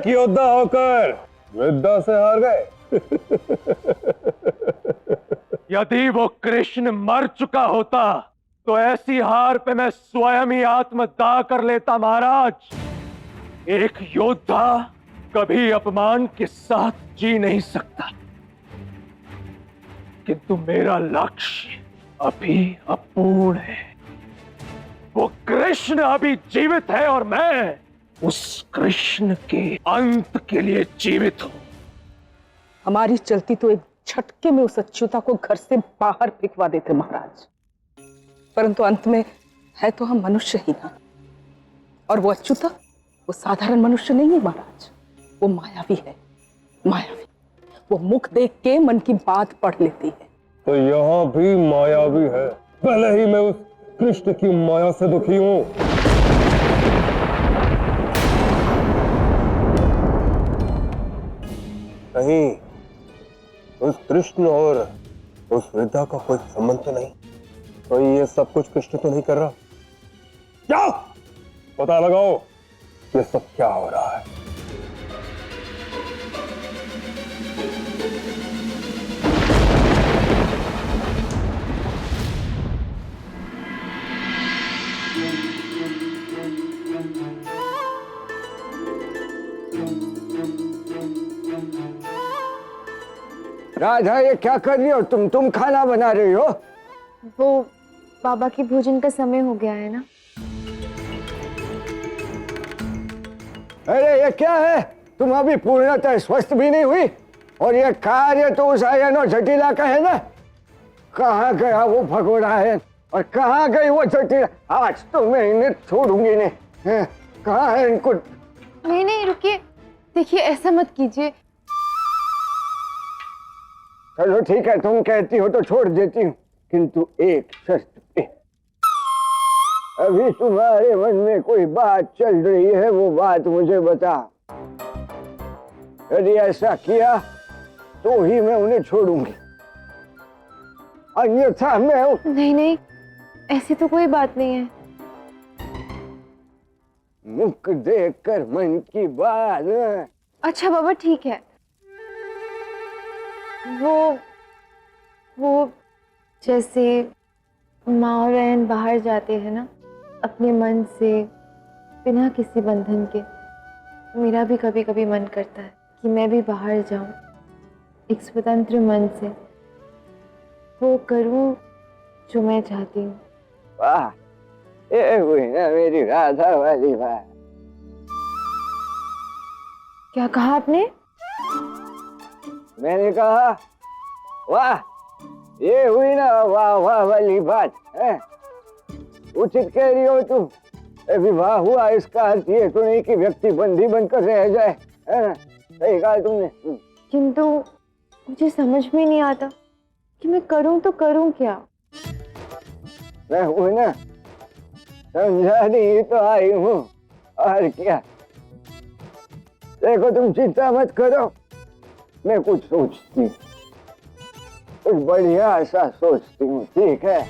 एक योद्धा होकर विद्या से हार गए। यदि वो कृष्ण मर चुका होता तो ऐसी हार पे मैं स्वयं ही आत्मदाह कर लेता महाराज। एक योद्धा कभी अपमान के साथ जी नहीं सकता, किंतु मेरा लक्ष्य अभी अपूर्ण है। वो कृष्ण अभी जीवित है और मैं उस कृष्ण के अंत के लिए जीवित हूं। हमारी चलती तो एक झटके में उस अच्युता को घर से बाहर फेंकवा देते महाराज, परंतु अंत में है तो हम मनुष्य ही ना। और वो अच्युता वो साधारण मनुष्य नहीं है महाराज, वो मायावी है, मायावी। वो मुख देख के मन की बात पढ़ लेती है। तो यहाँ भी मायावी है। पहले ही मैं उस कृष्ण की माया से दुखी हूं। नहीं, उस कृष्ण और उस वृद्धा का कोई संबंध तो नहीं? तो ये सब कुछ कृष्ण तो नहीं कर रहा? क्या पता लगाओ ये सब क्या हो रहा है। राधा, ये क्या कर रही हो तुम खाना बना रही हो? वो बाबा के भोजन का समय हो गया है ना। अरे ये क्या है, तुम अभी पूर्णतः स्वस्थ भी नहीं हुई और ये कार्य तो उस आयन और जटिला का है ना। कहाँ गया वो भगोड़ा है और कहाँ गई वो जटिला? आज तो मैं इन्हें छोड़ूंगी नहीं। कहाँ है इनको? नहीं रुकिए, देखिए ऐसा मत कीजिए। चलो ठीक है, तुम कहती हो तो छोड़ देती हूँ, किंतु एक शर्त पे। अभी तुम्हारे मन में कोई बात चल रही है, वो बात मुझे बता। यदि ऐसा किया तो ही मैं उन्हें छोड़ूंगी, अन्यथा मैं नहीं, ऐसी तो कोई बात नहीं है। मुख देखकर मन की बात। अच्छा बाबा ठीक है। वो जैसे माँ और बहन बाहर जाते हैं ना अपने मन से, बिना किसी बंधन के, मेरा भी कभी कभी मन करता है कि मैं भी बाहर जाऊं, एक स्वतंत्र मन से वो करूं जो मैं चाहती हूँ। वाह, ये हुई ना मेरी राधा वाली बात। क्या कहा आपने? मैंने कहा वाह, ये हुई ना वाह वाह वाली बात है। उचित कह रही हो तुम। विवाह हुआ इसका अर्थ ये तो नहीं कि व्यक्ति बंदी बनकर रह जाए, है ना? सही कहा तुमने। किंतु मुझे समझ में नहीं आता कि मैं करूं तो करूं क्या। मैं हूं ना, समझाने ही तो आई हूँ, और क्या। देखो तुम चिंता मत करो, मैं कुछ सोचती, कुछ बढ़िया सा सोचती हूँ, ठीक है?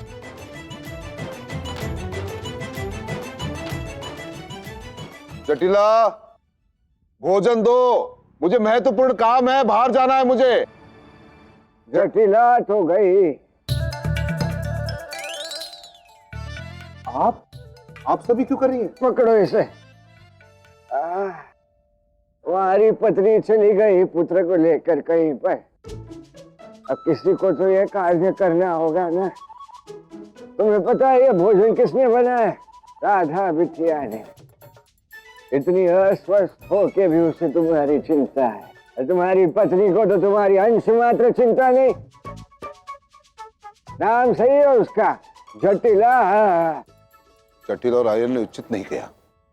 जटिला, भोजन दो, मुझे महत्वपूर्ण काम है, बाहर जाना है मुझे। जटिला तो गई। आप सभी क्यों कर रही हैं? पकड़ो इसे। तुम्हारी पत्नी चली गई पुत्र को लेकर कहीं पर। अब किसी को तो ये कार्य करना होगा ना। तुम्हें पता है ये भोजन किसने बनाया? राधा बिटिया ने। इतनी अस्वस्थ होके भी उसे तुम्हारी चिंता है। तुम्हारी पत्नी को तो तुम्हारी अंश मात्र चिंता नहीं। नाम सही है उसका, जटिला। जटिला और आर्यन ने उचित नहीं किया।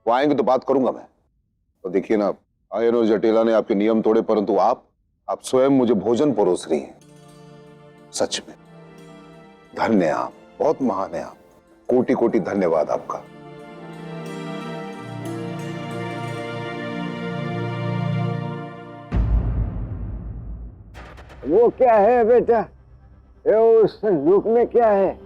वो आएंगे तो बात करूंगा मैं। तो देखिए ना, आर्यन और जटिला ने आपके नियम तोड़े, परंतु आप स्वयं मुझे भोजन परोस रही हैं। सच में धन्य है आप, बहुत महान है आप। कोटि कोटि धन्यवाद आपका। वो क्या है बेटा? ये उस संदूक में क्या है?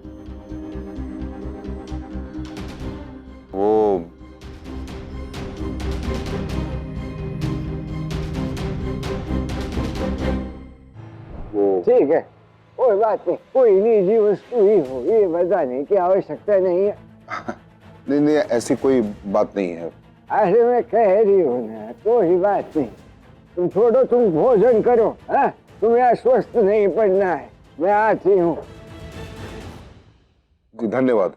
वो ठीक है, कोई बात नहीं, कोई निजी वस्तु ही हो, ये बताने की आवश्यकता नहीं है। नहीं नहीं, ऐसी कोई बात नहीं है। अरे मैं कह रही हूँ ना, कोई बात नहीं, तुम छोड़ो, तुम भोजन करो। हाँ, तुम्हें अस्वस्थ नहीं पड़ना है, मैं आती हूँ। जी धन्यवाद।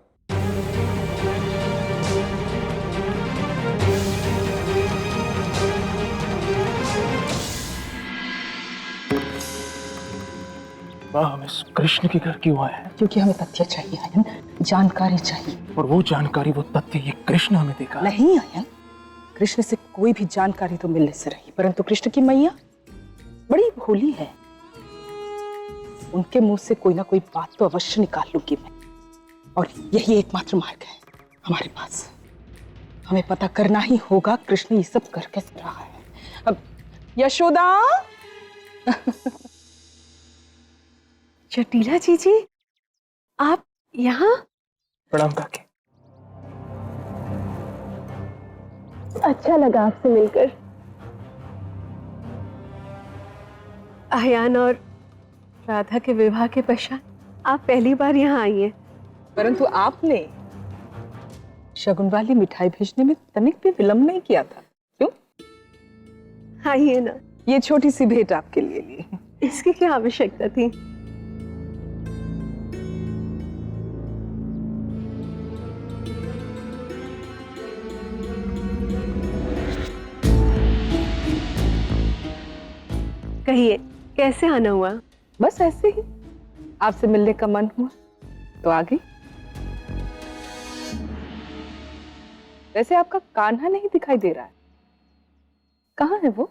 माँ, हम इस कृष्ण के घर क्यों आए हैं? क्योंकि हमें तथ्य चाहिए आयन, जानकारी चाहिए। और वो जानकारी, वो तथ्य ये कृष्ण हमें देगा। नहीं आयन, कृष्ण से कोई भी जानकारी तो मिलने से रही, परंतु कृष्ण की मैया बड़ी भोली है। उनके मुंह से कोई ना कोई बात तो अवश्य निकाल लूंगी मैं, और यही एकमात्र मार्ग है हमारे पास। हमें पता करना ही होगा कृष्ण ये सब कर कैसे रहा है। अब यशोदा जटिला जीजी, आप यहाँ? प्रणाम काकी। अच्छा लगा आपसे मिलकर। आयान और राधा के विवाह के पश्चात आप पहली बार यहाँ आई हैं। परंतु आपने शगुन वाली मिठाई भेजने में तनिक भी विलंब नहीं किया था, क्यों? आइए ना, ये छोटी सी भेंट आपके लिए ली। इसकी क्या आवश्यकता थी? कहिए, कैसे आना हुआ? बस ऐसे ही, आपसे मिलने का मन हुआ तो आ गई। वैसे आपका कान्हा नहीं दिखाई दे रहा है, कहाँ है वो?